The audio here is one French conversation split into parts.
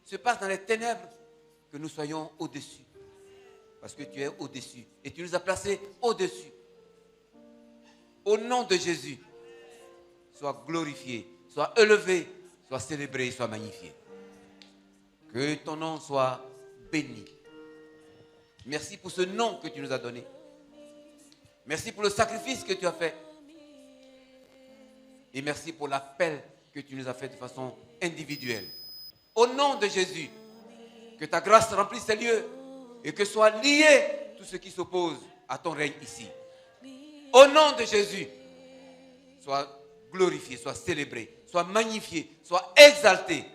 se passe dans les ténèbres, que nous soyons au-dessus. Parce que tu es au-dessus. Et tu nous as placés au-dessus. Au nom de Jésus, sois glorifié, sois élevé, sois célébré, sois magnifié. Que ton nom soit béni. Merci pour ce nom que tu nous as donné. Merci pour le sacrifice que tu as fait. Et merci pour l'appel que tu nous as fait de façon individuelle. Au nom de Jésus, que ta grâce remplisse ces lieux et que soit lié tout ce qui s'oppose à ton règne ici. Au nom de Jésus, sois glorifié, sois célébré, sois magnifié, sois exalté.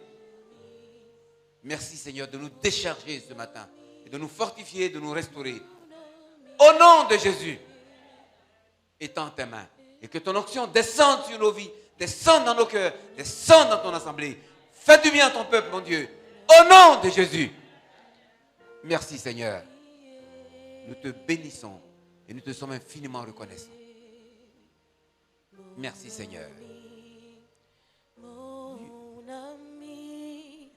Merci Seigneur de nous décharger ce matin et de nous fortifier, de nous restaurer. Au nom de Jésus, étends tes mains et que ton onction descende sur nos vies, descende dans nos cœurs, descende dans ton assemblée. Fais du bien à ton peuple, mon Dieu. Au nom de Jésus. Merci Seigneur. Nous te bénissons et nous te sommes infiniment reconnaissants. Merci Seigneur. Mon ami,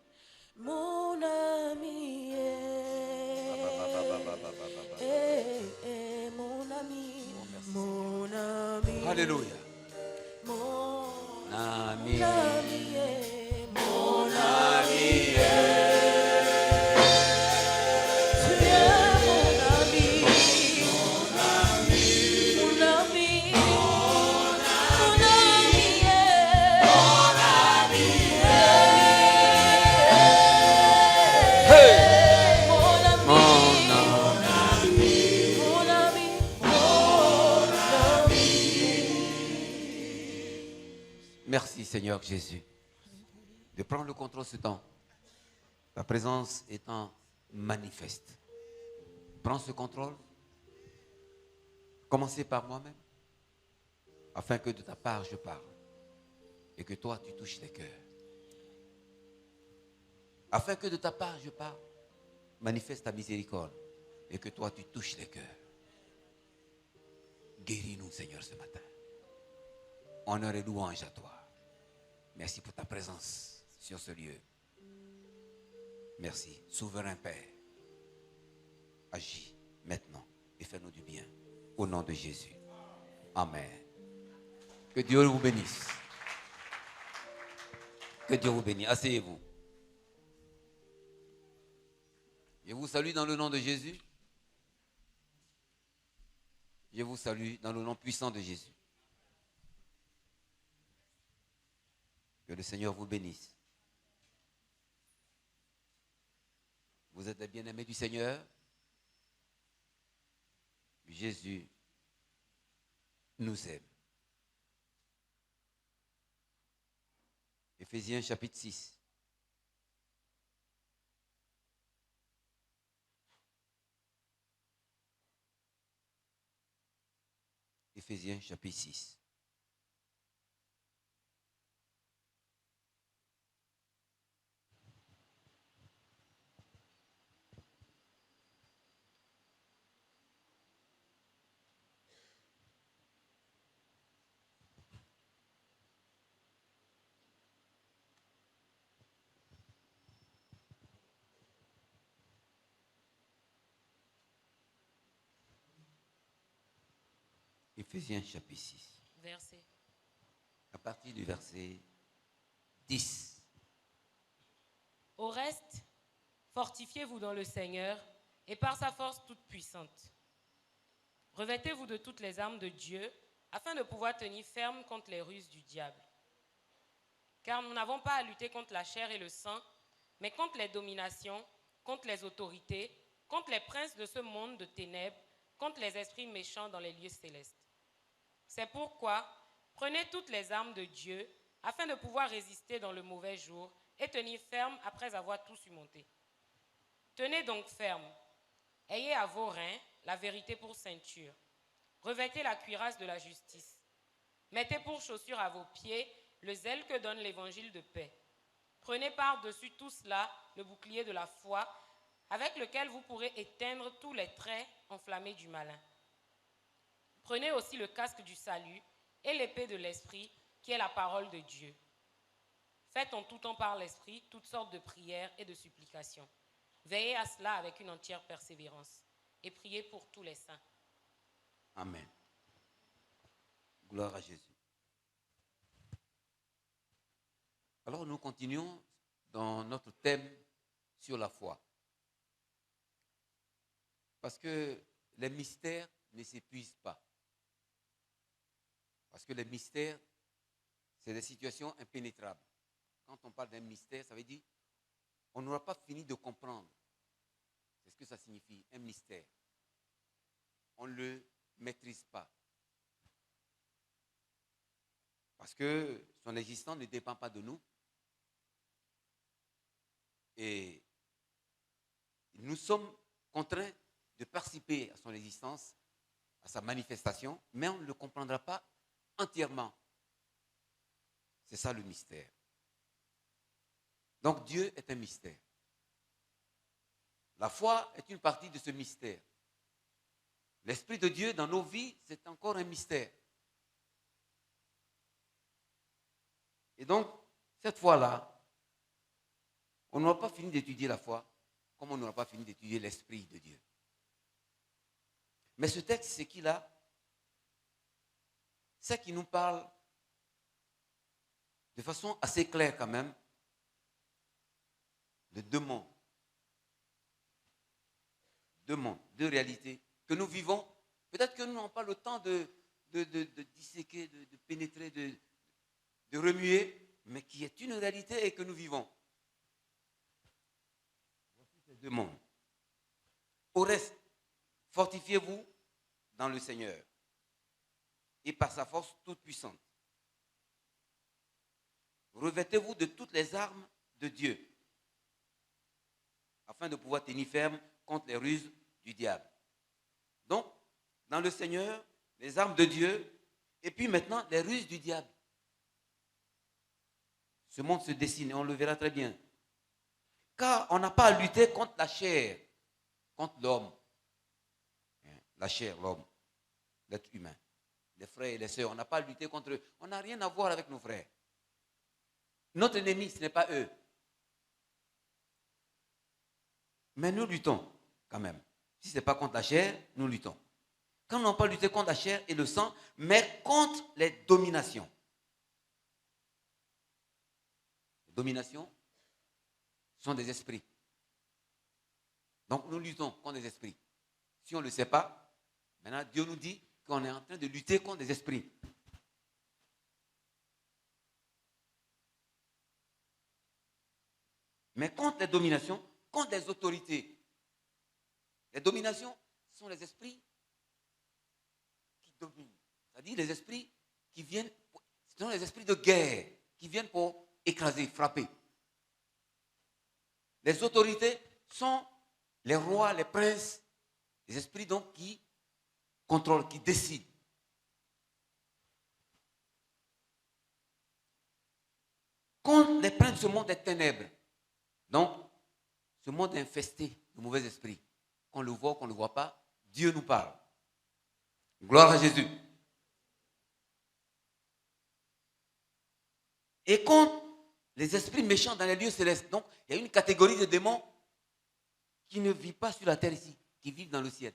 mon ami, mon ami, mon ami. Alléluia. Mon Ami. ami, mon Ami. tu es mon ami, mon ami, mon ami, mon Hey. mon ami, Mon ami. mon ami, mon ami. Merci Seigneur Jésus de prendre le contrôle ce temps. Ta présence étant manifeste. Prends ce contrôle. Commencez par moi-même. Afin que de ta part je parle. Et que toi tu touches les cœurs. Afin que de ta part je parle. Manifeste ta miséricorde. Et que toi tu touches les cœurs. Guéris-nous Seigneur ce matin. Honneur et louange à toi. Merci pour ta présence sur ce lieu. Merci, souverain Père. Agis maintenant et fais-nous du bien. Au nom de Jésus. Amen. Que Dieu vous bénisse. Que Dieu vous bénisse. Asseyez-vous. Je vous salue dans le nom de Jésus. Je vous salue dans le nom puissant de Jésus. Que le Seigneur vous bénisse. Vous êtes les bien-aimés du Seigneur. Jésus nous aime. Éphésiens chapitre 6. Éphésiens chapitre 6. Éphésiens chapitre 6. Verset. À partir du verset 10. Au reste, fortifiez-vous dans le Seigneur et par sa force toute puissante. Revêtez-vous de toutes les armes de Dieu afin de pouvoir tenir ferme contre les ruses du diable. Car nous n'avons pas à lutter contre la chair et le sang, mais contre les dominations, contre les autorités, contre les princes de ce monde de ténèbres, contre les esprits méchants dans les lieux célestes. C'est pourquoi, prenez toutes les armes de Dieu afin de pouvoir résister dans le mauvais jour et tenir ferme après avoir tout surmonté. Tenez donc ferme. Ayez à vos reins la vérité pour ceinture. Revêtez la cuirasse de la justice. Mettez pour chaussure à vos pieds le zèle que donne l'évangile de paix. Prenez par-dessus tout cela le bouclier de la foi, avec lequel vous pourrez éteindre tous les traits enflammés du malin. Prenez aussi le casque du salut et l'épée de l'esprit, qui est la parole de Dieu. Faites en tout temps par l'Esprit toutes sortes de prières et de supplications. Veillez à cela avec une entière persévérance et priez pour tous les saints. Amen. Gloire à Jésus. Alors nous continuons dans notre thème sur la foi. Parce que les mystères ne s'épuisent pas. Parce que les mystères, c'est des situations impénétrables. Quand on parle d'un mystère, ça veut dire on n'aura pas fini de comprendre. C'est ce que ça signifie, un mystère. On ne le maîtrise pas. Parce que son existence ne dépend pas de nous. Et nous sommes contraints de participer à son existence, à sa manifestation, mais on ne le comprendra pas entièrement. C'est ça le mystère. Donc Dieu est un mystère. La foi est une partie de ce mystère. L'Esprit de Dieu dans nos vies, c'est encore un mystère. Et donc, cette foi-là, on n'aura pas fini d'étudier la foi, comme on n'aura pas fini d'étudier l'Esprit de Dieu. Mais ce texte, c'est qu'il a, c'est qu'il nous parle de façon assez claire quand même de deux mondes. Deux mondes, deux réalités que nous vivons. Peut-être que nous n'avons pas le temps de disséquer, de pénétrer, de remuer, mais qui est une réalité et que nous vivons. Voici ces deux mondes. Au reste, fortifiez-vous dans le Seigneur et par sa force toute puissante. Revêtez-vous de toutes les armes de Dieu afin de pouvoir tenir ferme contre les ruses du diable. Donc, dans le Seigneur, les armes de Dieu et puis maintenant les ruses du diable. Ce monde se dessine et on le verra très bien. Car on n'a pas à lutter contre la chair, contre l'homme. La chair, l'homme, l'être humain. Les frères et les sœurs, on n'a pas à lutter contre eux. On n'a rien à voir avec nos frères. Notre ennemi, ce n'est pas eux. Mais nous luttons quand même. Si ce n'est pas contre la chair, nous luttons. Quand on n'a pas lutté contre la chair et le sang, mais contre les dominations. Les dominations sont des esprits. Donc nous luttons contre des esprits. Si on ne le sait pas, maintenant Dieu nous dit qu'on est en train de lutter contre des esprits. Mais contre les dominations, contre les autorités. Les dominations sont les esprits qui dominent. C'est-à-dire les esprits qui viennent, ce sont les esprits de guerre, qui viennent pour écraser, frapper. Les autorités sont les rois, les princes, les esprits donc qui contrôlent, qui décident. Contre les princes de ce monde des ténèbres. Donc, ce monde est infesté de mauvais esprits. Qu'on le voit, qu'on ne le voit pas, Dieu nous parle. Gloire à Jésus. Et contre les esprits méchants dans les lieux célestes. Donc, il y a une catégorie de démons qui ne vivent pas sur la terre ici, qui vivent dans le ciel.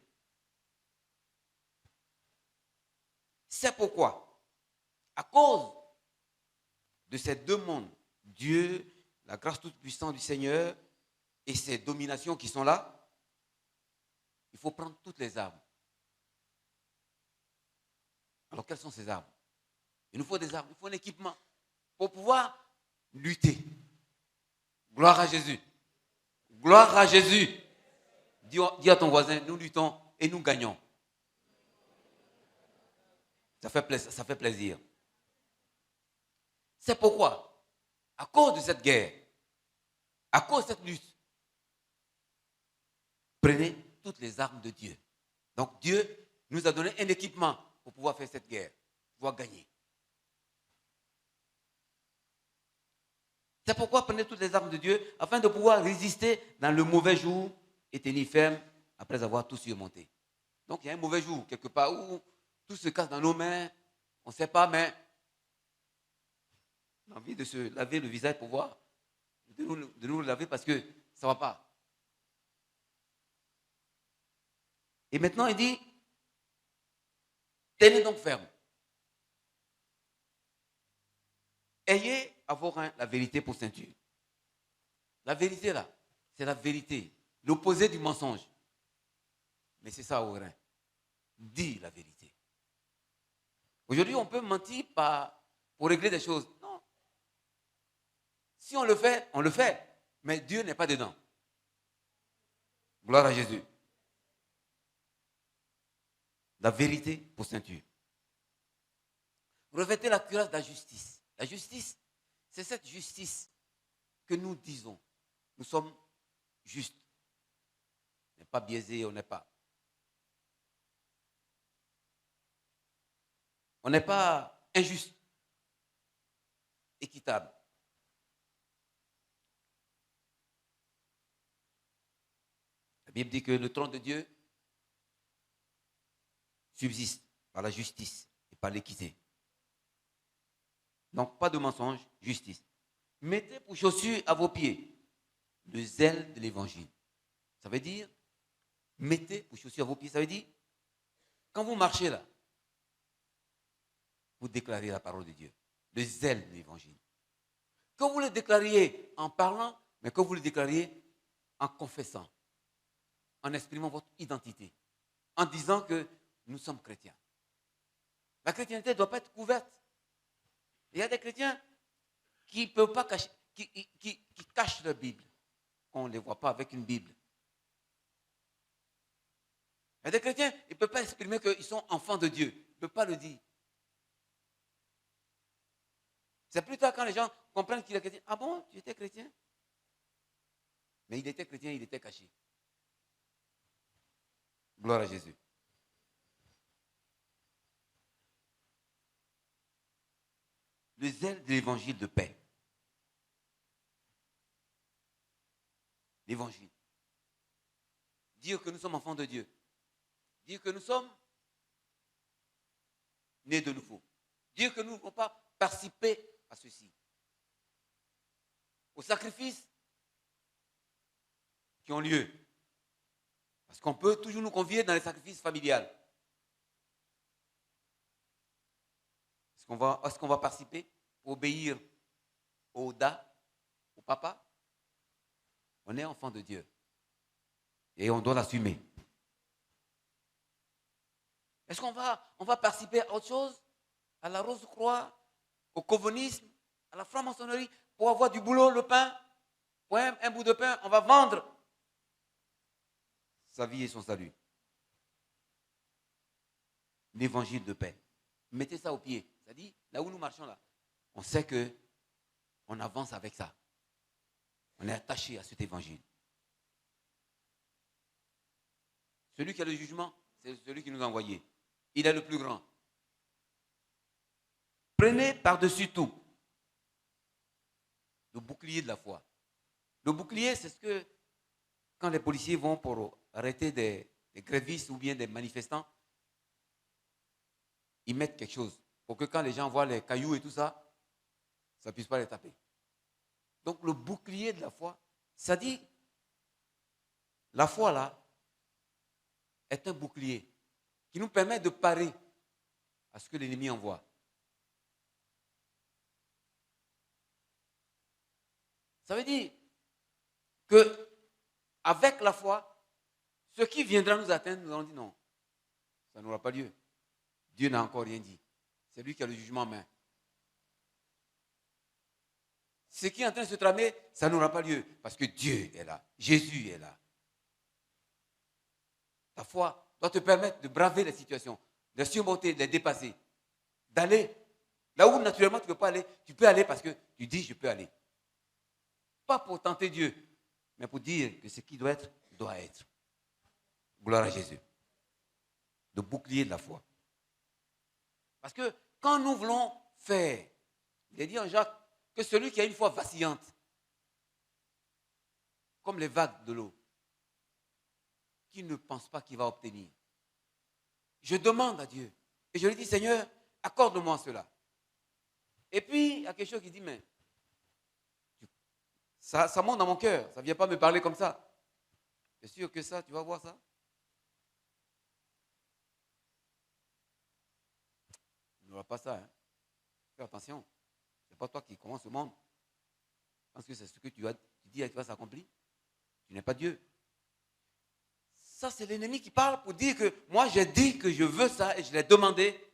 C'est pourquoi, à cause de ces deux mondes, Dieu, la grâce toute puissante du Seigneur et ces dominations qui sont là, il faut prendre toutes les armes. Alors, quelles sont ces armes? Il nous faut des armes, il faut un équipement pour pouvoir lutter. Gloire à Jésus. Gloire à Jésus. Dis à ton voisin, nous luttons et nous gagnons. Ça fait plaisir. C'est pourquoi, à cause de cette guerre, à cause de cette lutte, prenez toutes les armes de Dieu. Donc Dieu nous a donné un équipement pour pouvoir faire cette guerre, pour pouvoir gagner. C'est pourquoi prenez toutes les armes de Dieu afin de pouvoir résister dans le mauvais jour et tenir ferme après avoir tout surmonté. Donc il y a un mauvais jour quelque part où tout se casse dans nos mains, on ne sait pas, mais On a envie de se laver le visage pour voir, de nous le laver parce que ça ne va pas. Et maintenant, il dit, tenez donc ferme. Ayez à vos reins la vérité pour ceinture. La vérité, là, c'est la vérité. L'opposé du mensonge. Mais c'est ça au rein. Dis la vérité. Aujourd'hui, on peut mentir pour régler des choses. Non. Si on le fait, on le fait. Mais Dieu n'est pas dedans. Gloire à Jésus. La vérité pour ceinture. Revêtez la cuirasse de la justice. La justice, c'est cette justice que nous disons. Nous sommes justes. On n'est pas biaisés, on n'est pas. On n'est pas injuste. Équitable. La Bible dit que le trône de Dieu subsiste par la justice et par l'équité. Donc, pas de mensonge, justice. Mettez pour chaussure à vos pieds le zèle de l'évangile. Ça veut dire, mettez pour chaussure à vos pieds. Ça veut dire, quand vous marchez là, vous déclarez la parole de Dieu. Le zèle de l'évangile. Que vous le déclariez en parlant, mais que vous le déclariez en confessant, en exprimant votre identité, en disant que nous sommes chrétiens. La chrétienté ne doit pas être couverte. Il y a des chrétiens qui ne peuvent pas cacher, qui cachent leur Bible. On ne les voit pas avec une Bible. Il y a des chrétiens, ils ne peuvent pas exprimer qu'ils sont enfants de Dieu. Ils ne peuvent pas le dire. C'est plus tard quand les gens comprennent qu'il est chrétien. Ah bon, tu étais chrétien? Mais il était chrétien, il était caché. Gloire à Jésus. Le zèle de l'évangile de paix. L'évangile. Dire que nous sommes enfants de Dieu. Dire que nous sommes nés de nouveau. Dire que nous ne pouvons pas participer à ceci. Aux sacrifices qui ont lieu. Parce qu'on peut toujours nous convier dans les sacrifices familiales. Est-ce qu'on va participer pour obéir au Da, au papa? On est enfant de Dieu. Et on doit l'assumer. Est-ce qu'on va participer à autre chose? À la rose-croix, au calvinisme, à la franc-maçonnerie, pour avoir du boulot, le pain? Pour un bout de pain, on va vendre sa vie et son salut. L'évangile de paix. Mettez ça au pied. C'est-à-dire, là où nous marchons là, on sait qu'on avance avec ça. On est attaché à cet évangile. Celui qui a le jugement, c'est celui qui nous a envoyés. Il est le plus grand. Prenez par-dessus tout le bouclier de la foi. Le bouclier, c'est ce que, quand les policiers vont pour arrêter des grévistes ou bien des manifestants, ils mettent quelque chose pour que quand les gens voient les cailloux et tout ça, ça ne puisse pas les taper. Donc le bouclier de la foi, ça dit, la foi là, est un bouclier qui nous permet de parer à ce que l'ennemi envoie. Ça veut dire que avec la foi, ce qui viendra nous atteindre, nous allons dire non, ça n'aura pas lieu. Dieu n'a encore rien dit. C'est lui qui a le jugement en main. Ce qui est en train de se tramer, ça n'aura pas lieu parce que Dieu est là. Jésus est là. Ta foi doit te permettre de braver les situations, de surmonter, de les dépasser, d'aller là où naturellement tu ne peux pas aller. Tu peux aller parce que tu dis je peux aller. Pas pour tenter Dieu, mais pour dire que ce qui doit être, doit être. Gloire à Jésus. Le bouclier de la foi. Parce que quand nous voulons faire, il est dit en Jacques que celui qui a une foi vacillante, comme les vagues de l'eau, qui ne pense pas qu'il va obtenir. Je demande à Dieu et je lui dis, Seigneur, accorde-moi cela. Et puis, il y a quelque chose qui dit, mais ça monte dans mon cœur. Ça ne vient pas me parler comme ça. C'est sûr que ça, tu vas voir ça. Il n'y aura pas ça. Hein. Fais attention. Ce n'est pas toi qui commence le monde. Parce que c'est ce que tu dis et tu vas s'accomplir. Tu n'es pas Dieu. Ça, c'est l'ennemi qui parle pour dire que moi, j'ai dit que je veux ça et je l'ai demandé.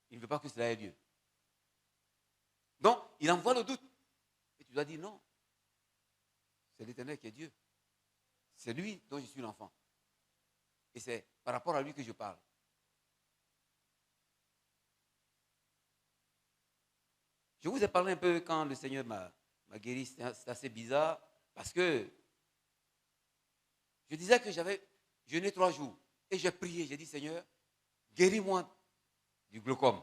Il ne veut pas que cela ait lieu. Donc, il envoie le doute. Et tu dois dire non. C'est l'Éternel qui est Dieu. C'est lui dont je suis l'enfant. Et c'est par rapport à lui que je parle. Je vous ai parlé un peu quand le Seigneur m'a guéri. C'est assez bizarre parce que je disais que j'avais jeûné 3 jours. Et j'ai prié. J'ai dit, Seigneur, guéris-moi du glaucome.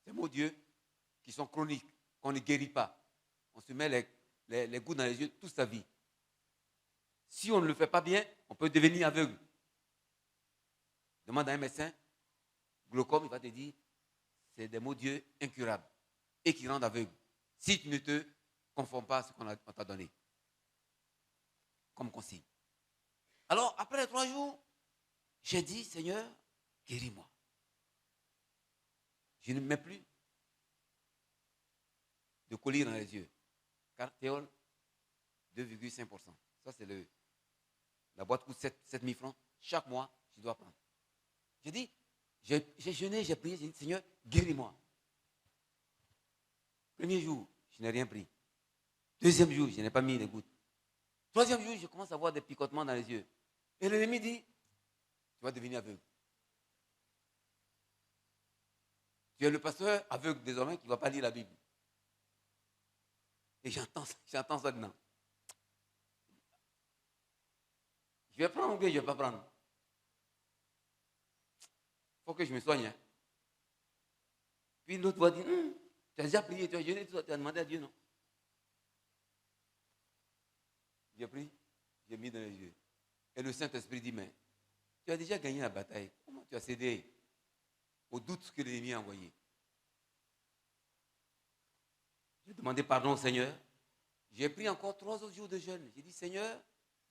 Ces mots Dieu qui sont chroniques, qu'on ne guérit pas. On se met les gouttes dans les yeux toute sa vie. Si on ne le fait pas bien, on peut devenir aveugle. Demande à un médecin, glaucome, il va te dire, c'est des mots Dieu incurables et qui rendent aveugle. Si tu ne te conformes pas à ce qu'on t'a donné. Comme consigne. Alors, après les 3 jours, j'ai dit, Seigneur, guéris-moi. Je ne mets plus de collier dans les yeux. Cartéol, 2,5%. Ça, c'est la boîte coûte 7 000 francs. Chaque mois, je dois prendre. J'ai dit, j'ai jeûné, j'ai prié, j'ai dit, Seigneur, guéris-moi. Premier jour, je n'ai rien pris. Deuxième jour, je n'ai pas mis les gouttes. Troisième jour, je commence à avoir des picotements dans les yeux. Et l'ennemi dit, tu vas devenir aveugle. Tu es le pasteur aveugle désormais qui ne va pas lire la Bible. Et j'entends ça dedans. Je vais prendre ou bien je ne vais pas prendre. Il faut que je me soigne. Hein. Puis l'autre va dire, tu as déjà prié, tu as jeûné, tu as demandé à Dieu, non? J'ai pris, j'ai mis dans les yeux. Et le Saint-Esprit dit, mais tu as déjà gagné la bataille. Comment tu as cédé au doute que l'ennemi a envoyé? J'ai demandé pardon au Seigneur. J'ai pris encore 3 autres jours de jeûne. J'ai dit, Seigneur,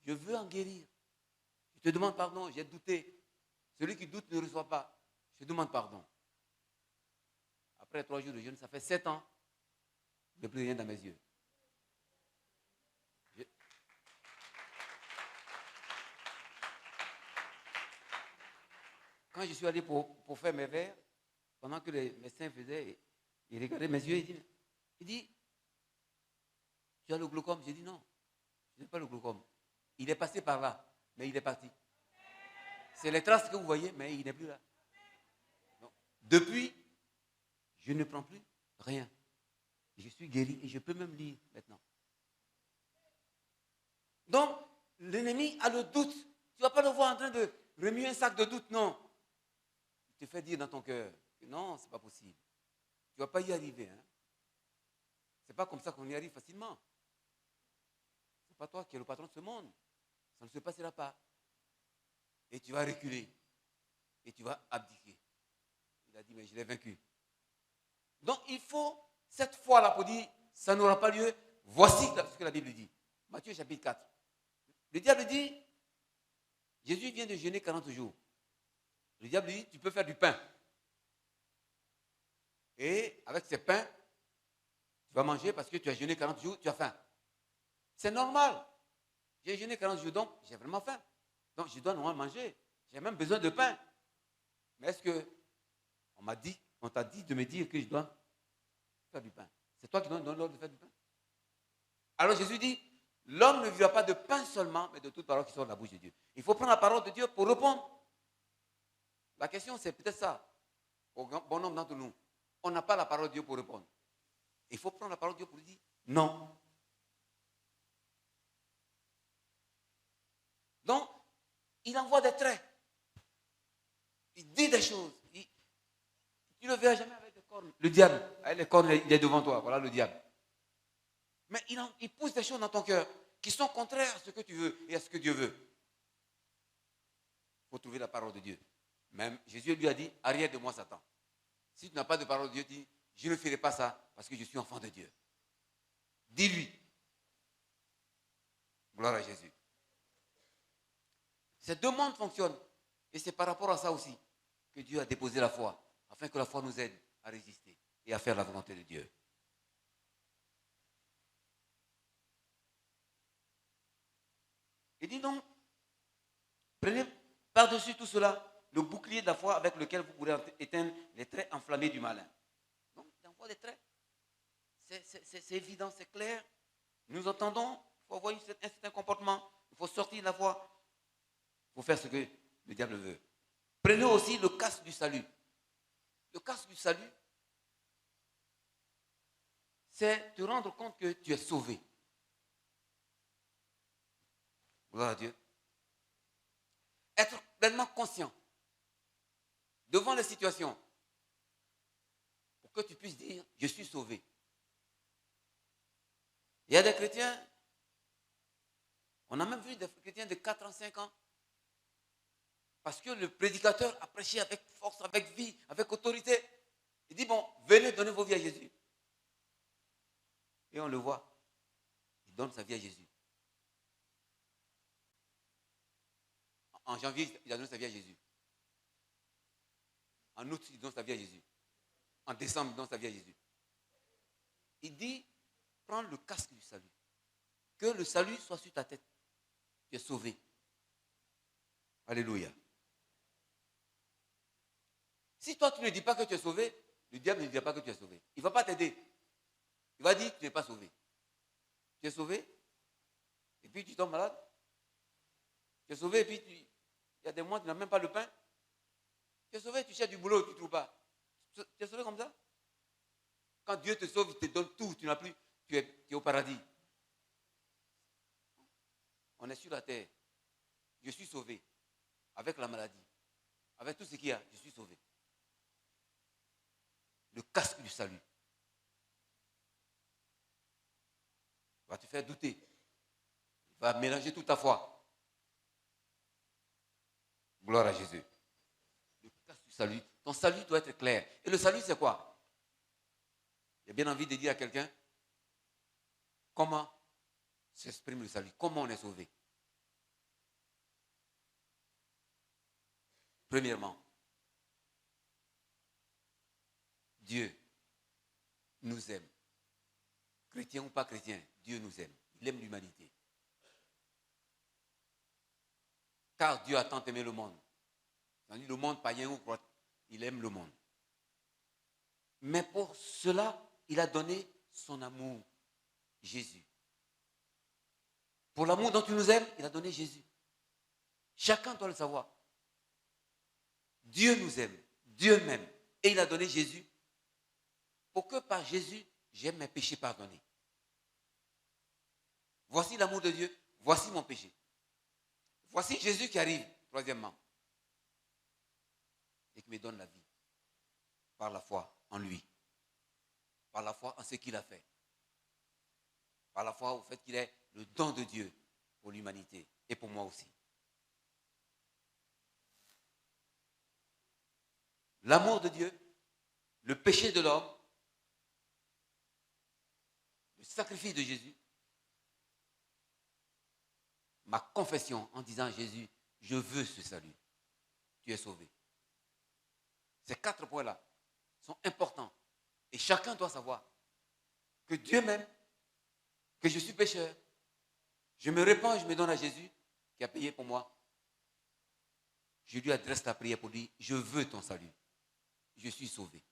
je veux en guérir. Je te demande pardon, j'ai douté. Celui qui doute ne reçoit pas. Je te demande pardon. Après 3 jours de jeûne, ça fait 7 ans. Je n'ai plus rien dans mes yeux. Quand je suis allé pour faire mes verres, pendant que les médecins faisaient, ils regardaient mes yeux, il dit, tu as le glaucome? J'ai dit non, je n'ai pas le glaucome. Il est passé par là, mais il est parti. C'est les traces que vous voyez, mais il n'est plus là. Donc, depuis, je ne prends plus rien. Je suis guéri et je peux même lire maintenant. Donc, l'ennemi a le doute. Tu ne vas pas le voir en train de remuer un sac de doute, non. Il te fait dire dans ton cœur que non, ce n'est pas possible. Tu ne vas pas y arriver. Hein. Ce n'est pas comme ça qu'on y arrive facilement. Ce n'est pas toi qui es le patron de ce monde. Ça ne se passera pas. Et tu vas reculer. Et tu vas abdiquer. Il a dit, mais je l'ai vaincu. Donc il faut, cette fois-là, pour dire, ça n'aura pas lieu. Voici ce que la Bible dit. Matthieu chapitre 4. Le diable dit, Jésus vient de jeûner 40 jours. Le diable dit, tu peux faire du pain. Et avec ces pains, tu vas manger parce que tu as jeûné 40 jours, tu as faim. C'est normal. J'ai jeûné 40 jours, donc j'ai vraiment faim. Donc je dois normalement manger. J'ai même besoin de pain. Mais est-ce que on t'a dit de me dire que je dois faire du pain? C'est toi qui donnes l'ordre de faire du pain? Alors Jésus dit, l'homme ne vivra pas de pain seulement, mais de toute parole qui sort de la bouche de Dieu. Il faut prendre la parole de Dieu pour répondre. La question, c'est peut-être ça. Au bon nombre d'entre nous, on n'a pas la parole de Dieu pour répondre. Il faut prendre la parole de Dieu pour lui dire non. Donc, il envoie des traits. Il dit des choses. Tu ne le verras jamais avec des cornes. Le diable, avec les cornes, il est devant toi. Voilà le diable. Mais il pousse des choses dans ton cœur qui sont contraires à ce que tu veux et à ce que Dieu veut. Il faut trouver la parole de Dieu. Même Jésus lui a dit, arrière de moi Satan. Si tu n'as pas de parole de Dieu, dis, je ne ferai pas ça parce que je suis enfant de Dieu. Dis-lui. Gloire à Jésus. Ces deux mondes fonctionnent. Et c'est par rapport à ça aussi que Dieu a déposé la foi, afin que la foi nous aide à résister et à faire la volonté de Dieu. Il dit donc, prenez par-dessus tout cela le bouclier de la foi avec lequel vous pourrez éteindre les traits enflammés du malin. Donc, il envoie des traits. C'est évident, c'est clair. Nous entendons, il faut avoir un certain comportement, il faut sortir de la foi, il faut faire ce que le diable veut. Prenez aussi le casque du salut. Le casque du salut, c'est te rendre compte que tu es sauvé. Gloire à Dieu. Être pleinement conscient devant les situations pour que tu puisses dire, je suis sauvé. Il y a des chrétiens, on a même vu des chrétiens de 4 ans, 5 ans, parce que le prédicateur a prêché avec force, avec vie, avec autorité. Il dit, bon, venez donner vos vies à Jésus. Et on le voit, il donne sa vie à Jésus. En janvier, il a donné sa vie à Jésus. En août, il donne sa vie à Jésus. En décembre, il donne sa vie à Jésus. Il dit, prends le casque du salut. Que le salut soit sur ta tête. Tu es sauvé. Alléluia. Si toi, tu ne dis pas que tu es sauvé, le diable ne dira pas que tu es sauvé. Il ne va pas t'aider. Il va dire, tu n'es pas sauvé. Tu es sauvé, et puis tu tombes malade. Tu es sauvé, et puis il y a des mois, tu n'as même pas le pain. Tu es sauvé, tu cherches du boulot, tu ne trouves pas. Tu es sauvé comme ça? Quand Dieu te sauve, il te donne tout, tu n'as plus, tu es au paradis. On est sur la terre. Je suis sauvé. Avec la maladie. Avec tout ce qu'il y a, je suis sauvé. Le casque du salut va te faire douter. Il va mélanger toute ta foi. Gloire à Jésus. Le casque du salut. Ton salut doit être clair. Et le salut, c'est quoi? J'ai bien envie de dire à quelqu'un comment s'exprime le salut. Comment on est sauvé? Premièrement, Dieu nous aime. Chrétien ou pas chrétien, Dieu nous aime. Il aime l'humanité. Car Dieu a tant aimé le monde. Le monde païen ou croate, il aime le monde. Mais pour cela, il a donné son amour, Jésus. Pour l'amour dont tu nous aimes, il a donné Jésus. Chacun doit le savoir. Dieu nous aime, Dieu m'aime. Et il a donné Jésus pour que par Jésus, j'aie mes péchés pardonnés. Voici l'amour de Dieu, voici mon péché. Voici Jésus qui arrive, troisièmement, et qui me donne la vie par la foi en lui, par la foi en ce qu'il a fait, par la foi au fait qu'il est le don de Dieu pour l'humanité et pour moi aussi. L'amour de Dieu, le péché de l'homme, le sacrifice de Jésus, ma confession en disant à Jésus, je veux ce salut. Tu es sauvé. Ces 4 points-là sont importants. Et chacun doit savoir que Dieu m'aime, que je suis pécheur. Je me répands et je me donne à Jésus qui a payé pour moi. Je lui adresse la prière pour dire, je veux ton salut. Je suis sauvé.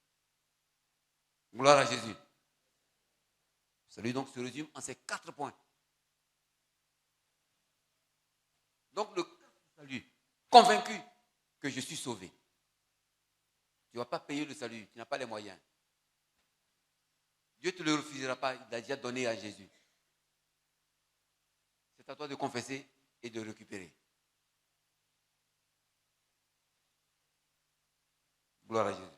Gloire à Jésus. Le salut donc se résume en ces 4 points. Donc le salut, convaincu que je suis sauvé. Tu ne vas pas payer le salut, tu n'as pas les moyens. Dieu ne te le refusera pas, il l'a déjà donné à Jésus. C'est à toi de confesser et de récupérer. Gloire à Jésus.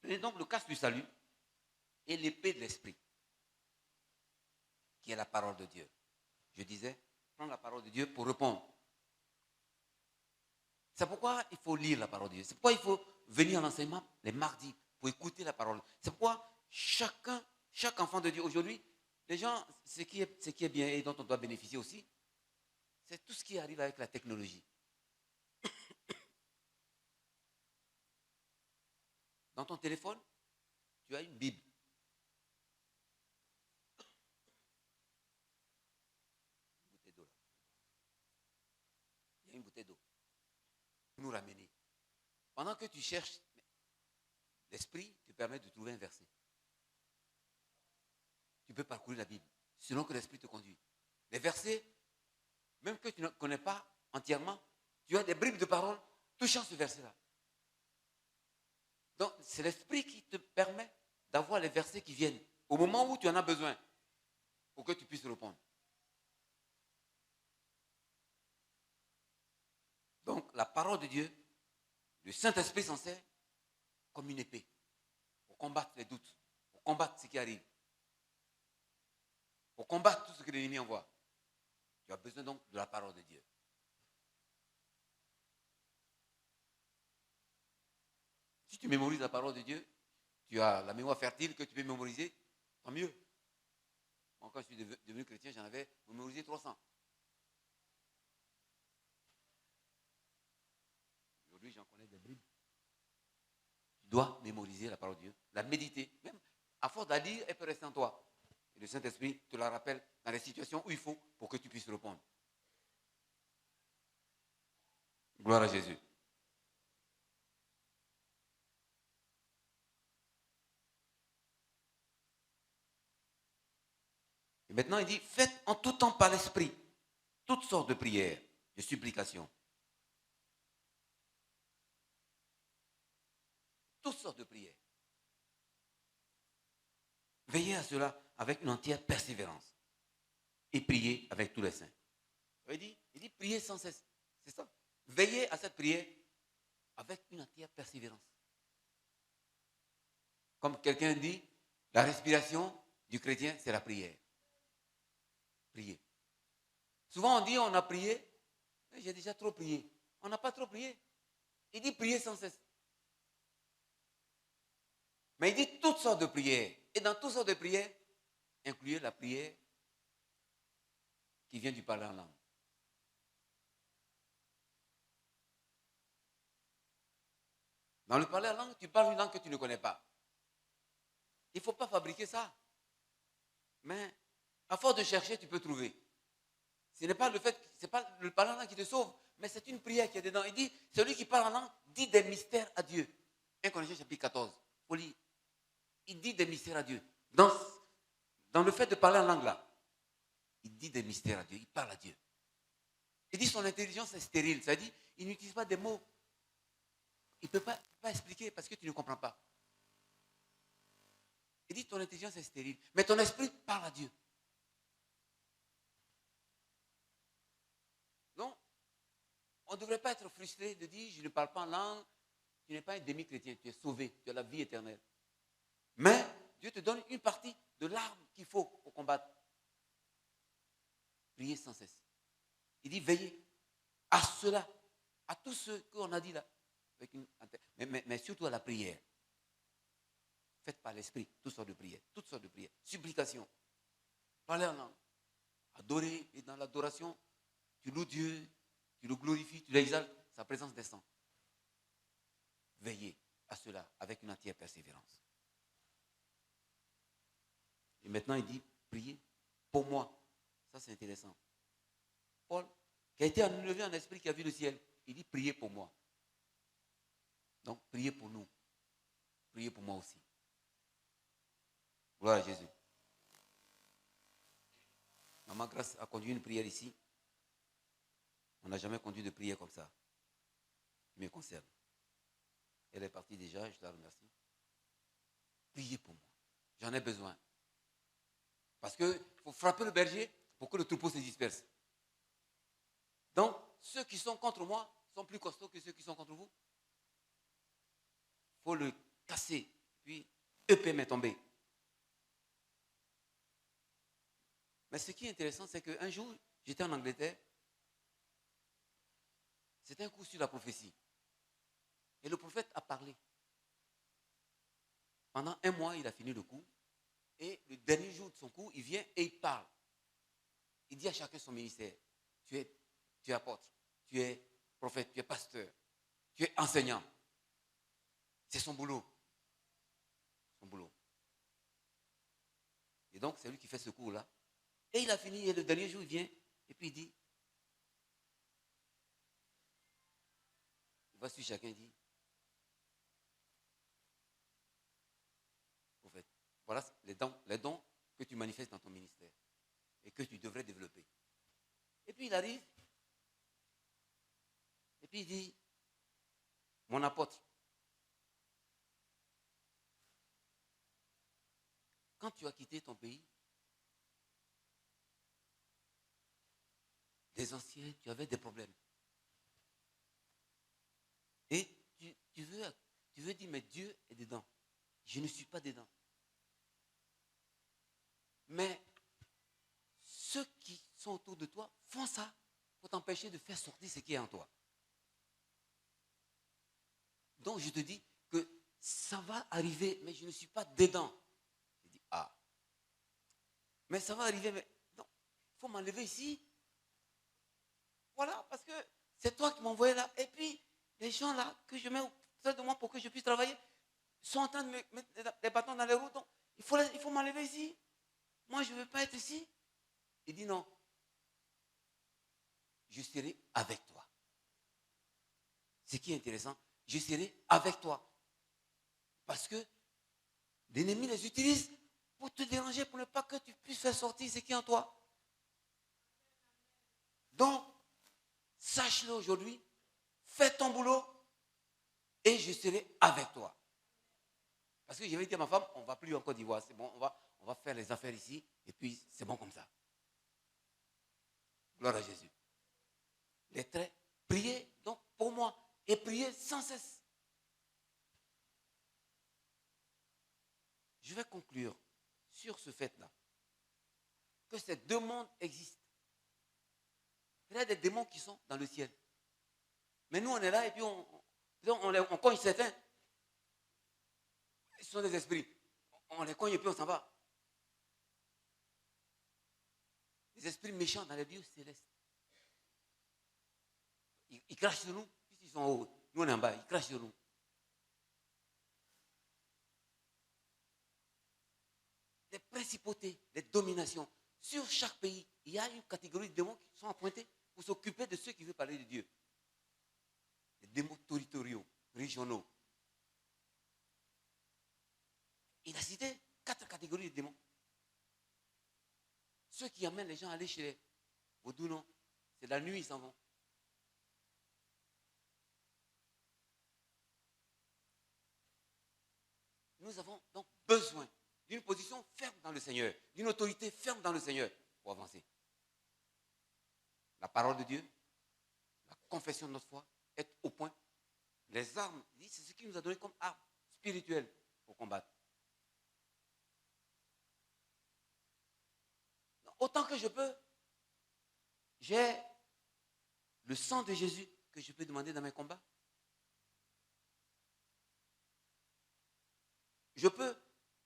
Prenez donc le casque du salut et l'épée de l'esprit, qui est la parole de Dieu. Je disais, prends la parole de Dieu pour répondre C'est pourquoi il faut lire la parole de Dieu. C'est pourquoi il faut venir à l'enseignement les mardis pour écouter la parole. C'est pourquoi chaque enfant de Dieu aujourd'hui, les gens, ce qui est bien et dont on doit bénéficier aussi, c'est tout ce qui arrive avec la technologie. Dans ton téléphone, tu as une Bible. Une bouteille d'eau là. Il y a une bouteille d'eau. Nous ramener. Pendant que tu cherches, l'esprit te permet de trouver un verset. Tu peux parcourir la Bible, selon que l'esprit te conduit. Les versets, même que tu ne connais pas entièrement, tu as des bribes de paroles touchant ce verset-là. Donc, c'est l'esprit qui te permet d'avoir les versets qui viennent au moment où tu en as besoin pour que tu puisses répondre. Donc, la parole de Dieu, le Saint-Esprit s'en sert comme une épée pour combattre les doutes, pour combattre ce qui arrive, pour combattre tout ce que l'ennemi envoie. Tu as besoin donc de la parole de Dieu. Si tu mémorises la parole de Dieu, tu as la mémoire fertile que tu peux mémoriser, tant mieux. Moi, quand je suis devenu chrétien, j'en avais mémorisé 300. Aujourd'hui, j'en connais des bribes. Tu dois mémoriser la parole de Dieu, la méditer. Même à force de la lire, elle peut rester en toi. Et le Saint-Esprit te la rappelle dans les situations où il faut pour que tu puisses répondre. Gloire à Jésus. Et maintenant, il dit, faites en tout temps par l'Esprit toutes sortes de prières, de supplications. Toutes sortes de prières. Veillez à cela avec une entière persévérance. Et priez avec tous les saints. Il dit priez sans cesse. C'est ça. Veillez à cette prière avec une entière persévérance. Comme quelqu'un dit, la respiration du chrétien, c'est la prière. Prier. Souvent on dit on a prié, mais j'ai déjà trop prié. On n'a pas trop prié. Il dit prier sans cesse. Mais il dit toutes sortes de prières. Et dans toutes sortes de prières, incluez la prière qui vient du parler en langue. Dans le parler en langue, tu parles une langue que tu ne connais pas. Il ne faut pas fabriquer ça. Mais à force de chercher, tu peux trouver. Ce n'est pas le parler en langue qui te sauve, mais c'est une prière qui est dedans. Il dit, celui qui parle en langue dit des mystères à Dieu. 1 Corinthiens chapitre 14. Il faut lire. Il dit des mystères à Dieu. Dans le fait de parler en langue là, il dit des mystères à Dieu, il parle à Dieu. Il dit son intelligence est stérile, ça dit, il n'utilise pas des mots. Il ne peut pas expliquer parce que tu ne comprends pas. Il dit ton intelligence est stérile, mais ton esprit parle à Dieu. Donc, on ne devrait pas être frustré de dire je ne parle pas en langue, tu n'es pas un demi-chrétien, tu es sauvé, tu as la vie éternelle. Mais Dieu te donne une partie de l'arme qu'il faut pour combattre. Priez sans cesse. Il dit veillez à cela, à tout ce qu'on a dit là. Mais surtout à la prière. Faites par l'esprit toutes sortes de prières. Supplications. Parlez en langue. Adorer, et dans l'adoration, tu loues Dieu, tu le glorifies, tu l'exaltes, sa présence descend. Veillez à cela avec une entière persévérance. Et maintenant, il dit, priez pour moi. Ça, c'est intéressant. Paul, qui a été enlevé en esprit, qui a vu le ciel, il dit, priez pour moi. Donc, priez pour nous. Priez pour moi aussi. Gloire à Jésus. Maman Grâce a conduit une prière ici. On n'a jamais conduit de prière comme ça. Qui me concerne. Elle est partie déjà, je la remercie. Priez pour moi. J'en ai besoin. Parce qu'il faut frapper le berger pour que le troupeau se disperse. Donc, ceux qui sont contre moi sont plus costauds que ceux qui sont contre vous. Il faut le casser, puis EPM est tombé. Mais ce qui est intéressant, c'est qu'un jour, j'étais en Angleterre. C'était un cours sur la prophétie. Et le prophète a parlé. Pendant 1 mois, il a fini le cours. Et le dernier jour de son cours, il vient et il parle. Il dit à chacun son ministère. Tu es apôtre, tu es prophète, tu es pasteur, tu es enseignant. C'est son boulot. Son boulot. Et donc, c'est lui qui fait ce cours-là. Et il a fini, et le dernier jour, il vient, et puis il dit, il va sur chacun, il dit, prophète, voilà les dons que tu manifestes dans ton ministère et que tu devrais développer. Et puis il arrive, et puis il dit, mon apôtre, quand tu as quitté ton pays, les anciens, tu avais des problèmes. Et tu veux dire, mais Dieu est dedans. Je ne suis pas dedans. Mais ceux qui sont autour de toi font ça pour t'empêcher de faire sortir ce qui est en toi. Donc je te dis que ça va arriver, mais je ne suis pas dedans. Je dis, ah. Mais ça va arriver, mais non, il faut m'enlever ici. Voilà, parce que c'est toi qui m'as envoyé là. Et puis, les gens là que je mets autour de moi pour que je puisse travailler sont en train de me mettre des bâtons dans les roues. Donc, il faut m'enlever ici. Moi, je ne veux pas être ici. Il dit non. Je serai avec toi. Ce qui est intéressant, je serai avec toi. Parce que l'ennemi les utilise pour te déranger, pour ne pas que tu puisses faire sortir ce qui est en toi. Donc, sache-le aujourd'hui, fais ton boulot et je serai avec toi. Parce que j'avais dit à ma femme, on ne va plus en Côte d'Ivoire, c'est bon, on va faire les affaires ici et puis c'est bon comme ça. Gloire à Jésus. Les traits, priez donc pour moi et priez sans cesse. Je vais conclure sur ce fait-là, que ces deux mondes existent. Il y a des démons qui sont dans le ciel. Mais nous, on est là et puis on cogne certains. Ce sont des esprits. On les cogne et puis on s'en va. Les esprits méchants dans les lieux célestes. Ils crachent sur nous, puisqu'ils sont en haut. Nous, on est en bas. Ils crachent sur nous. Les principautés, les dominations. Sur chaque pays, il y a une catégorie de démons qui sont appointés pour s'occuper de ceux qui veulent parler de Dieu. Les démons territoriaux, régionaux. Il a cité 4 catégories de démons. Ceux qui amènent les gens à aller chez les vaudous, non. C'est la nuit, ils s'en vont. Nous avons donc besoin d'une position ferme dans le Seigneur, d'une autorité ferme dans le Seigneur pour avancer. La parole de Dieu, la confession de notre foi, être au point. Les armes, c'est ce qu'il nous a donné comme armes spirituelles pour combattre. Donc, autant que je peux, j'ai le sang de Jésus que je peux demander dans mes combats. Je peux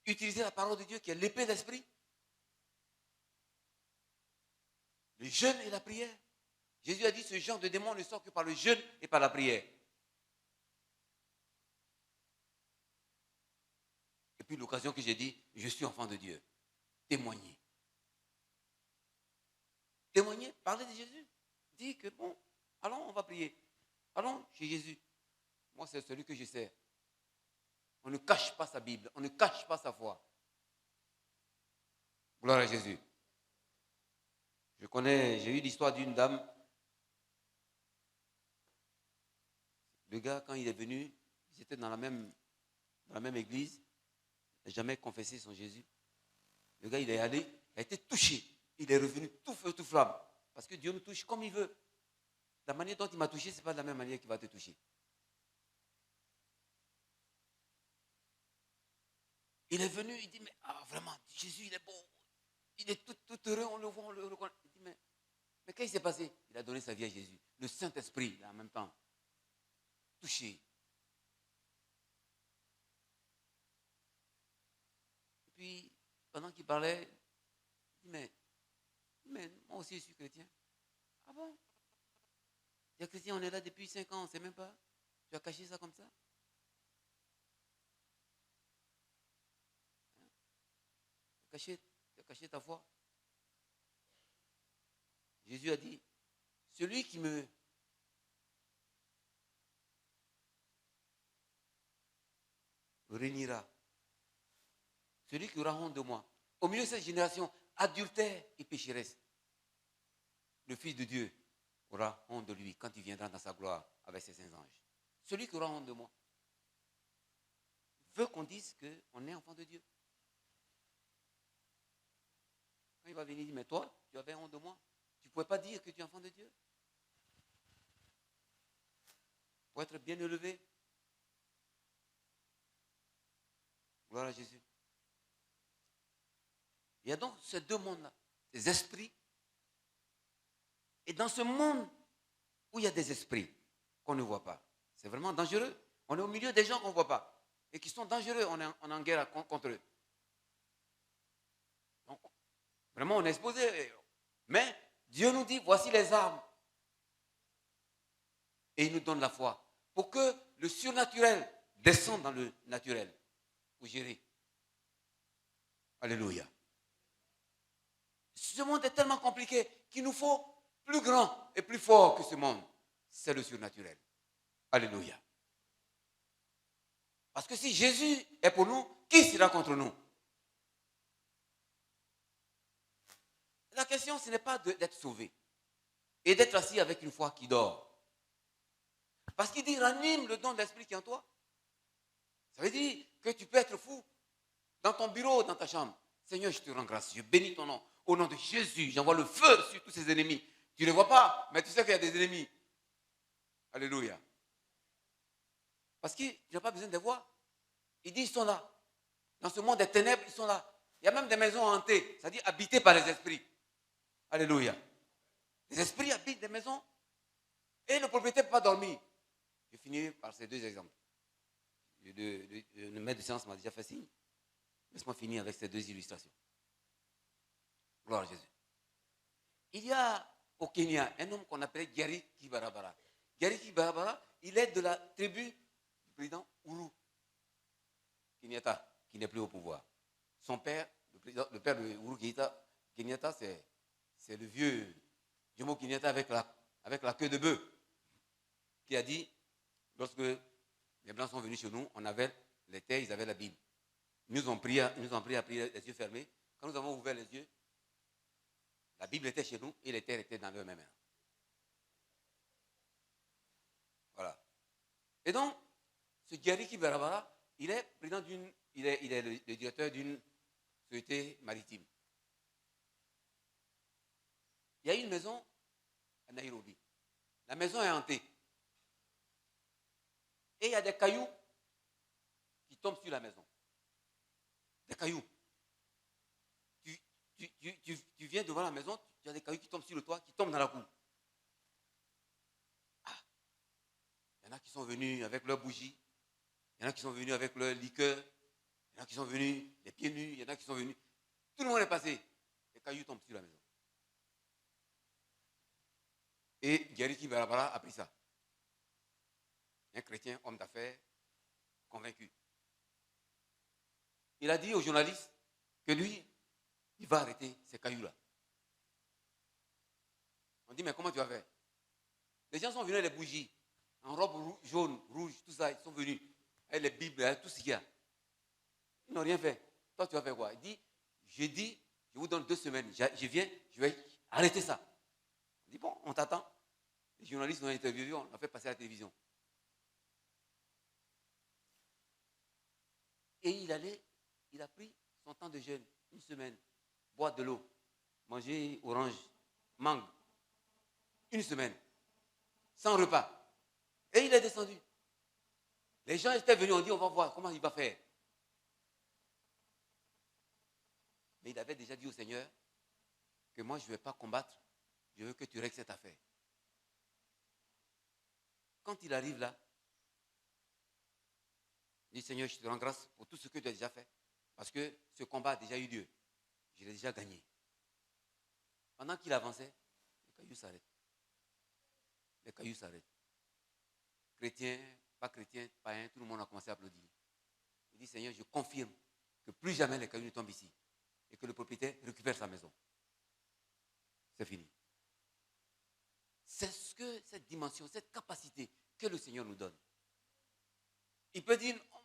utiliser la parole de Dieu qui est l'épée d'esprit. Le jeûne et la prière. Jésus a dit ce genre de démon ne sort que par le jeûne et par la prière. Et puis l'occasion que j'ai dit, je suis enfant de Dieu. Témoigner. Témoigner, parler de Jésus. Dis que bon, allons, on va prier. Allons chez Jésus. Moi, c'est celui que je sers. On ne cache pas sa Bible, on ne cache pas sa foi. Gloire à Jésus. J'ai eu l'histoire d'une dame. Le gars, quand il est venu, ils étaient dans la même église. Il n'a jamais confessé son Jésus. Le gars, il est allé, il a été touché. Il est revenu tout feu, tout flamme. Parce que Dieu nous touche comme il veut. La manière dont il m'a touché, ce n'est pas de la même manière qu'il va te toucher. Il est venu, il dit, mais vraiment, Jésus, il est beau. Il est tout heureux, on le voit, on le reconnaît. Il dit, mais qu'est-ce qui s'est passé? Il a donné sa vie à Jésus. Le Saint-Esprit, là, en même temps. touché. Et puis, pendant qu'il parlait, il dit, mais moi aussi je suis chrétien. Ah bon? Tu es chrétien, on est là depuis 5 ans, on ne sait même pas. Tu as caché ça comme ça? Tu as caché ta foi. Jésus a dit, celui qui me réunira, celui qui aura honte de moi, au milieu de cette génération adultère et pécheresse, le Fils de Dieu aura honte de lui quand il viendra dans sa gloire avec ses saints anges. Celui qui aura honte de moi veut qu'on dise qu'on est enfant de Dieu. Quand il va venir, il dit, mais toi, tu avais honte de moi. Tu ne pouvais pas dire que tu es enfant de Dieu. Pour être bien élevé. Gloire à Jésus. Il y a donc ces deux mondes-là, des esprits. Et dans ce monde où il y a des esprits qu'on ne voit pas, c'est vraiment dangereux. On est au milieu des gens qu'on ne voit pas et qui sont dangereux. On est en guerre contre eux. Donc, vraiment, on est exposé. Mais Dieu nous dit, voici les armes. Et il nous donne la foi pour que le surnaturel descende dans le naturel pour gérer. Alléluia. Ce monde est tellement compliqué qu'il nous faut plus grand et plus fort que ce monde. C'est le surnaturel. Alléluia. Parce que si Jésus est pour nous, qui sera contre nous? La question, ce n'est pas d'être sauvé et d'être assis avec une foi qui dort. Parce qu'il dit, ranime le don de l'esprit qui est en toi. Ça veut dire que tu peux être fou dans ton bureau, dans ta chambre. Seigneur, je te rends grâce, je bénis ton nom. Au nom de Jésus, j'envoie le feu sur tous ses ennemis. Tu ne les vois pas, mais tu sais qu'il y a des ennemis. Alléluia. Parce qu'il n'a pas besoin de les voir. Il dit, ils sont là. Dans ce monde des ténèbres, ils sont là. Il y a même des maisons hantées, c'est-à-dire habitées par les esprits. Alléluia. Les esprits habitent des maisons et le propriétaire ne peut pas dormir. Je finis par ces deux exemples. Le maître de séance m'a déjà fait signe. Laisse-moi finir avec ces deux illustrations. Gloire à Jésus. Il y a au Kenya un homme qu'on appelait Gary Kibarabara. Gary Kibarabara, il est de la tribu du président Uhuru Kenyatta, qui n'est plus au pouvoir. Son père, le père de Uhuru Kenyatta, c'est le vieux Jomo Kenyatta avec la queue de bœuf, qui a dit, lorsque les Blancs sont venus chez nous, on avait les terres, ils avaient la Bible. Ils nous ont pris à prier les yeux fermés. Quand nous avons ouvert les yeux, la Bible était chez nous et les terres étaient dans leurs mêmes mains. Voilà. Et donc, ce Gary Kibarabara, il est président il est le directeur d'une société maritime. Il y a une maison à Nairobi. La maison est hantée. Et il y a des cailloux qui tombent sur la maison. Des cailloux. Tu viens devant la maison, tu as des cailloux qui tombent sur le toit, qui tombent dans la cour. Ah. Il y en a qui sont venus avec leurs bougies. Il y en a qui sont venus avec leur liqueur. Il y en a qui sont venus les pieds nus. Il y en a qui sont venus. Tout le monde est passé. Les cailloux tombent sur la maison. Et Gary Kibarabara a pris ça. Un chrétien, homme d'affaires, convaincu. Il a dit aux journalistes que lui, il va arrêter ces cailloux-là. On dit, mais comment tu as fait? Les gens sont venus avec les bougies, en robe jaune, rouge, tout ça, ils sont venus avec les Bibles, avec tout ce qu'il y a. Ils n'ont rien fait. Toi, tu vas faire quoi? Il dit, je vous donne 2 semaines, je viens, je vais arrêter ça. On dit, bon, on t'attend. Les journalistes ont interviewé, on l'a fait passer à la télévision. Et il a pris son temps de jeûne, 1 semaine, boire de l'eau, manger orange, mangue, 1 semaine, sans repas. Et il est descendu. Les gens étaient venus, on dit, on va voir comment il va faire. Mais il avait déjà dit au Seigneur que moi, je ne vais pas combattre, je veux que tu règles cette affaire. Quand il arrive là, Dis Seigneur, je te rends grâce pour tout ce que tu as déjà fait. Parce que ce combat a déjà eu lieu. Je l'ai déjà gagné. Pendant qu'il avançait, les cailloux s'arrêtent. Les cailloux s'arrêtent. Chrétiens, pas chrétiens, païens, tout le monde a commencé à applaudir. Il dit Seigneur, je confirme que plus jamais les cailloux ne tombent ici. Et que le propriétaire récupère sa maison. C'est fini. C'est ce que cette dimension, cette capacité que le Seigneur nous donne. Il peut dire, oh,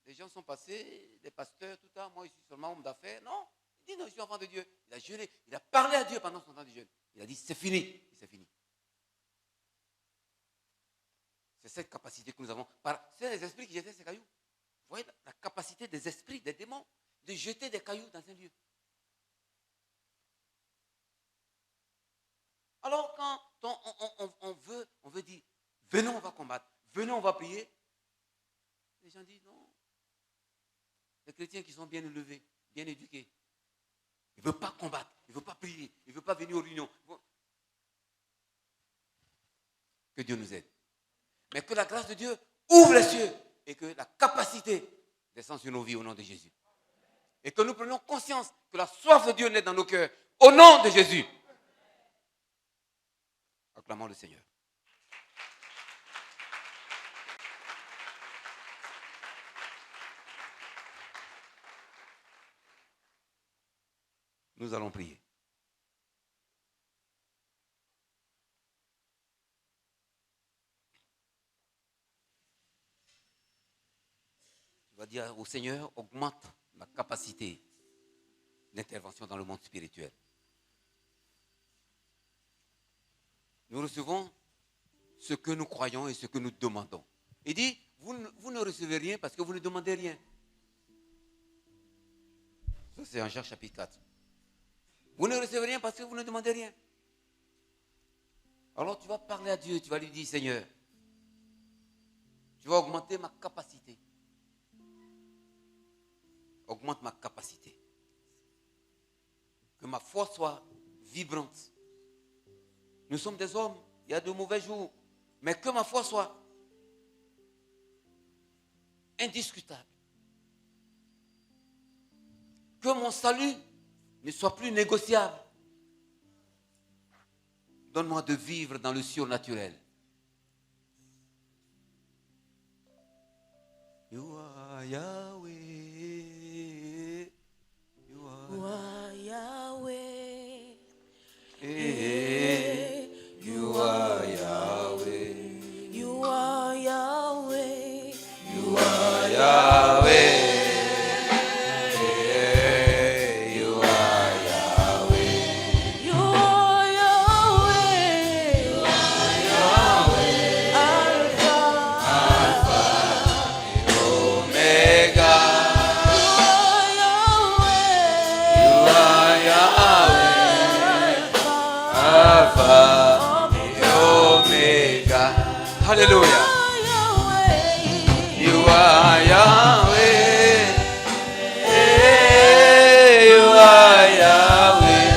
les gens sont passés, les pasteurs, tout ça, moi je suis seulement homme d'affaires. Non, il dit non, je suis enfant de Dieu. Il a jeûné, il a parlé à Dieu pendant son temps de jeûne. Il a dit c'est fini, c'est fini. C'est cette capacité que nous avons. C'est les esprits qui jetaient ces cailloux. Vous voyez la capacité des esprits, des démons, de jeter des cailloux dans un lieu. Alors quand on veut dire, venez on va combattre, venez on va prier, les gens disent non. Les chrétiens qui sont bien élevés, bien éduqués, ils ne veulent pas combattre, ils ne veulent pas prier, ils ne veulent pas venir aux réunions. Que Dieu nous aide. Mais que la grâce de Dieu ouvre les cieux et que la capacité descende sur nos vies au nom de Jésus. Et que nous prenions conscience que la soif de Dieu naît dans nos cœurs au nom de Jésus. Acclamons le Seigneur. Nous allons prier. Tu vas dire au Seigneur, augmente ma capacité d'intervention dans le monde spirituel. Nous recevons ce que nous croyons et ce que nous demandons. Il dit, vous ne recevez rien parce que vous ne demandez rien. Ça c'est en Jean chapitre 4. Vous ne recevez rien parce que vous ne demandez rien. Alors tu vas parler à Dieu, tu vas lui dire, Seigneur, tu vas augmenter ma capacité. Augmente ma capacité. Que ma foi soit vibrante. Nous sommes des hommes, il y a de mauvais jours, mais que ma foi soit indiscutable. Que mon salut ne soit plus négociable. Donne-moi de vivre dans le surnaturel. You are Yahweh. You are Yahweh. You are Yahweh. You are Yahweh. You are Yahweh. Hallelujah. You are Yahweh. You are Yahweh.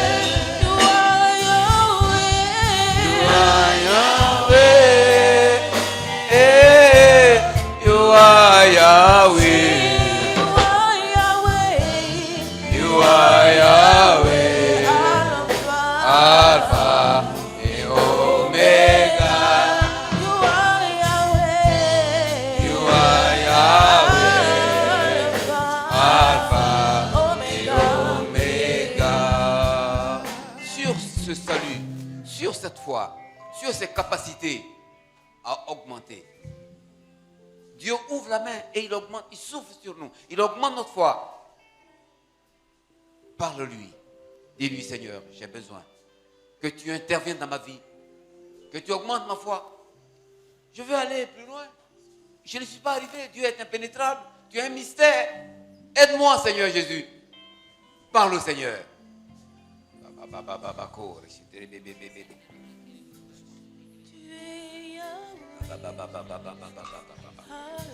You are Yahweh. You are Yahweh. You are Yahweh. Alpha et Omega. Sur cette foi, sur ses capacités à augmenter. Dieu ouvre la main et il augmente, il souffle sur nous, il augmente notre foi. Parle-lui, dis-lui Seigneur, j'ai besoin que tu interviennes dans ma vie, que tu augmentes ma foi. Je veux aller plus loin. Je ne suis pas arrivé, Dieu est impénétrable, tu es un mystère. Aide-moi Seigneur Jésus. Parle au Seigneur.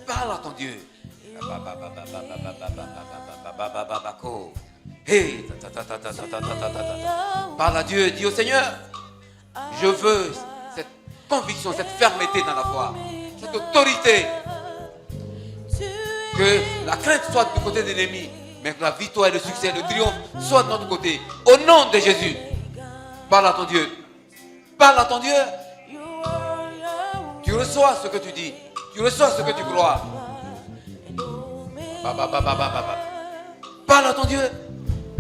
Parle à ton Dieu. Hey. Parle à Dieu, dis au Seigneur, je veux cette conviction, cette fermeté dans la foi, cette autorité. Que la crainte soit du côté de l'ennemi, mais que la victoire et le succès, le triomphe soient de notre côté. Au nom de Jésus, parle à ton Dieu. Parle à ton Dieu. Tu reçois ce que tu dis. Tu reçois ce que tu crois. Parle à ton Dieu.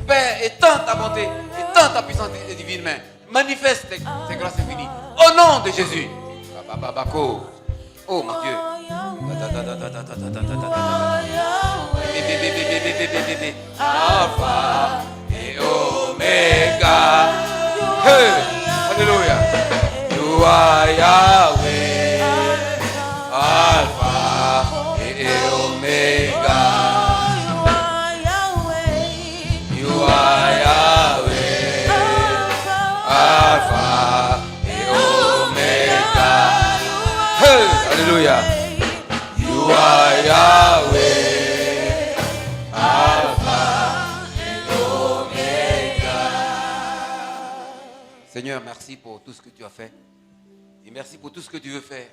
Père, étends ta bonté, étends ta puissance et divine main. Manifeste tes grâces infinies. Au nom de Jésus. Oh mon Dieu. Alpha et Omega. Hey, alléluia. You are Yahweh. Alpha et Omega. You are Yahweh. Alpha et Omega. Hey, alléluia. You are Yahweh. Alpha et Omega. Seigneur, merci pour tout ce que tu as fait. Et merci pour tout ce que tu veux faire.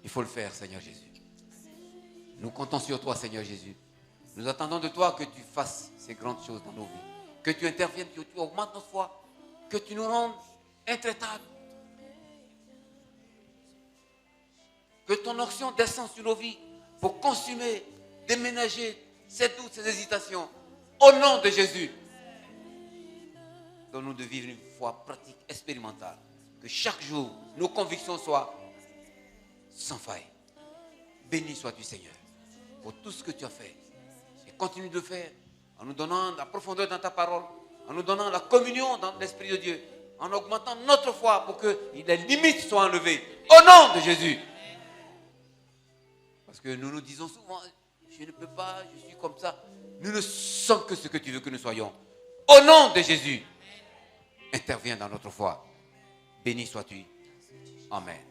Il faut le faire, Seigneur Jésus. Nous comptons sur toi, Seigneur Jésus. Nous attendons de toi que tu fasses ces grandes choses dans nos vies. Que tu interviennes, que tu augmentes notre foi. Que tu nous rendes intraitables. Que ton onction descende sur nos vies pour consumer, déménager ces doutes, ces hésitations. Au nom de Jésus. Donne-nous de vivre une foi pratique, expérimentale. Que chaque jour, nos convictions soient sans faille. Béni sois-tu, Seigneur, pour tout ce que tu as fait. Et continue de faire en nous donnant la profondeur dans ta parole, en nous donnant la communion dans l'Esprit de Dieu, en augmentant notre foi pour que les limites soient enlevées. Au nom de Jésus. Parce que nous nous disons souvent, je ne peux pas, je suis comme ça. Nous ne sommes que ce que tu veux que nous soyons. Au nom de Jésus, interviens dans notre foi. Béni sois-tu. Amen.